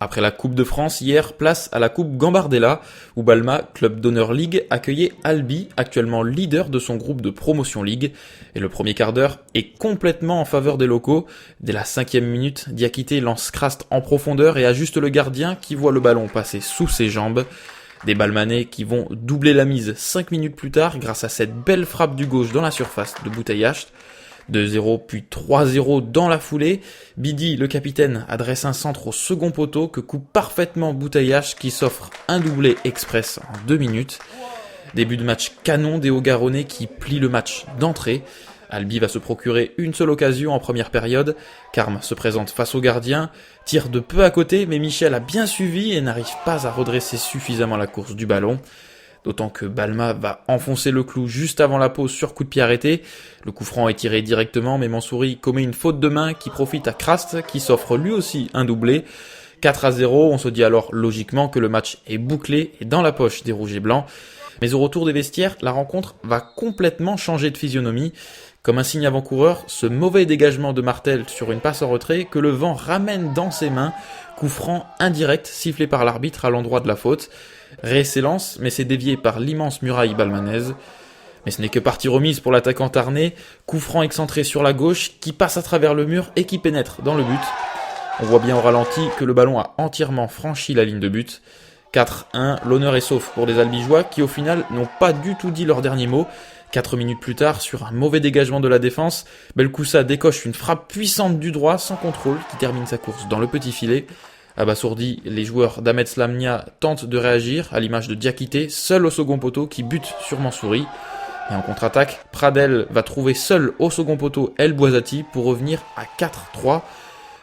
Après la Coupe de France, hier, place à la Coupe Gambardella, où Balma, club d'Honneur League, accueillait Albi, actuellement leader de son groupe de Promotion League. Et le premier quart d'heure est complètement en faveur des locaux. Dès la 5e minute, Diakité lance Krast en profondeur et ajuste le gardien qui voit le ballon passer sous ses jambes. Des Balmanais qui vont doubler la mise 5 minutes plus tard grâce à cette belle frappe du gauche dans la surface de Bouteillacht. 2-0 puis 3-0 dans la foulée. Bidi, le capitaine, adresse un centre au second poteau que coupe parfaitement Bouteillacht qui s'offre un doublé express en 2 minutes. Début de match canon des Hauts-Garonnais qui plient le match d'entrée. Albi va se procurer une seule occasion en première période. Carme se présente face au gardien, tire de peu à côté mais Michel a bien suivi et n'arrive pas à redresser suffisamment la course du ballon. D'autant que Balma va enfoncer le clou juste avant la pause sur coup de pied arrêté. Le coup franc est tiré directement, mais Mansouri commet une faute de main qui profite à Krast, qui s'offre lui aussi un doublé. 4-0, on se dit alors logiquement que le match est bouclé et dans la poche des Rouges et Blancs. Mais au retour des vestiaires, la rencontre va complètement changer de physionomie. Comme un signe avant-coureur, ce mauvais dégagement de Martel sur une passe en retrait que le vent ramène dans ses mains. Coup franc indirect sifflé par l'arbitre à l'endroit de la faute. Ray s'élance, mais c'est dévié par l'immense muraille balmanaise. Mais ce n'est que partie remise pour l'attaquant tarnais. Coup franc excentré sur la gauche, qui passe à travers le mur et qui pénètre dans le but. On voit bien au ralenti que le ballon a entièrement franchi la ligne de but. 4-1, l'honneur est sauf pour les Albigeois qui au final n'ont pas du tout dit leur dernier mot. 4 minutes plus tard, sur un mauvais dégagement de la défense, Belkoussa décoche une frappe puissante du droit sans contrôle qui termine sa course dans le petit filet. Abasourdi, les joueurs d'Ahmed Slamnia tentent de réagir à l'image de Diakité, seul au second poteau qui bute sur Mansouri. Et en contre-attaque, Pradel va trouver seul au second poteau El Bouazati pour revenir à 4-3.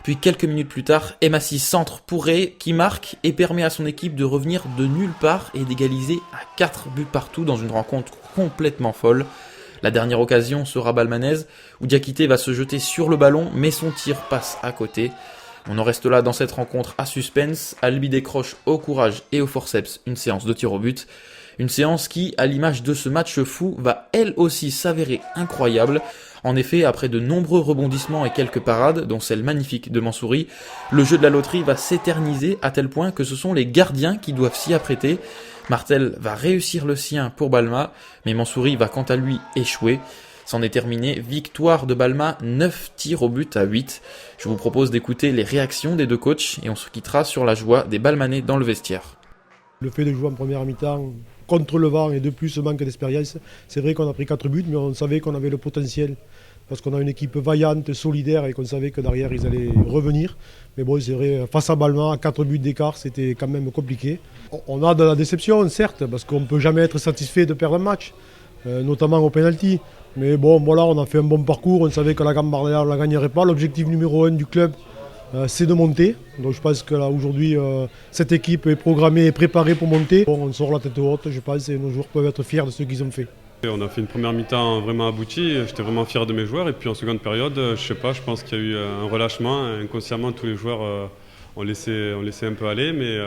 Puis quelques minutes plus tard, Emassi centre pour Ray qui marque et permet à son équipe de revenir de nulle part et d'égaliser à 4 buts partout dans une rencontre complètement folle. La dernière occasion sera balmanaise où Diakité va se jeter sur le ballon mais son tir passe à côté. On en reste là dans cette rencontre à suspense. Albi décroche au courage et au forceps une séance de tir au but. Une séance qui, à l'image de ce match fou, va elle aussi s'avérer incroyable. En effet, après de nombreux rebondissements et quelques parades, dont celle magnifique de Mansouri, le jeu de la loterie va s'éterniser à tel point que ce sont les gardiens qui doivent s'y apprêter. Martel va réussir le sien pour Balma, mais Mansouri va quant à lui échouer. C'en est terminé, victoire de Balma, 9 tirs au but à 8. Je vous propose d'écouter les réactions des deux coachs et on se quittera sur la joie des Balmanais dans le vestiaire. Le fait de jouer en première mi-temps contre le vent et de plus ce manque d'expérience, c'est vrai qu'on a pris 4 buts, mais on savait qu'on avait le potentiel parce qu'on a une équipe vaillante, solidaire et qu'on savait que derrière ils allaient revenir. Mais bon, c'est vrai, face à Balma, à 4 buts d'écart, c'était quand même compliqué. On a de la déception, certes, parce qu'on ne peut jamais être satisfait de perdre un match, notamment au pénalty. Mais bon, voilà, on a fait un bon parcours, on savait que la Gambardella ne la gagnerait pas. L'objectif numéro 1 du club, c'est de monter. Donc je pense que là aujourd'hui, cette équipe est programmée et préparée pour monter. Bon, on sort la tête haute, je pense, et nos joueurs peuvent être fiers de ce qu'ils ont fait. On a fait une première mi-temps vraiment aboutie, j'étais vraiment fier de mes joueurs. Et puis en seconde période, je pense qu'il y a eu un relâchement. Inconsciemment, tous les joueurs ont laissé un peu aller. Mais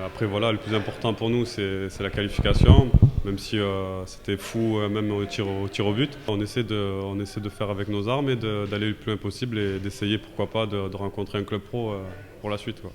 après, voilà, le plus important pour nous, c'est la qualification. Même si c'était fou, même au tir au but. On essaie de faire avec nos armes et d'aller le plus loin possible et d'essayer, pourquoi pas, de rencontrer un club pro pour la suite, quoi.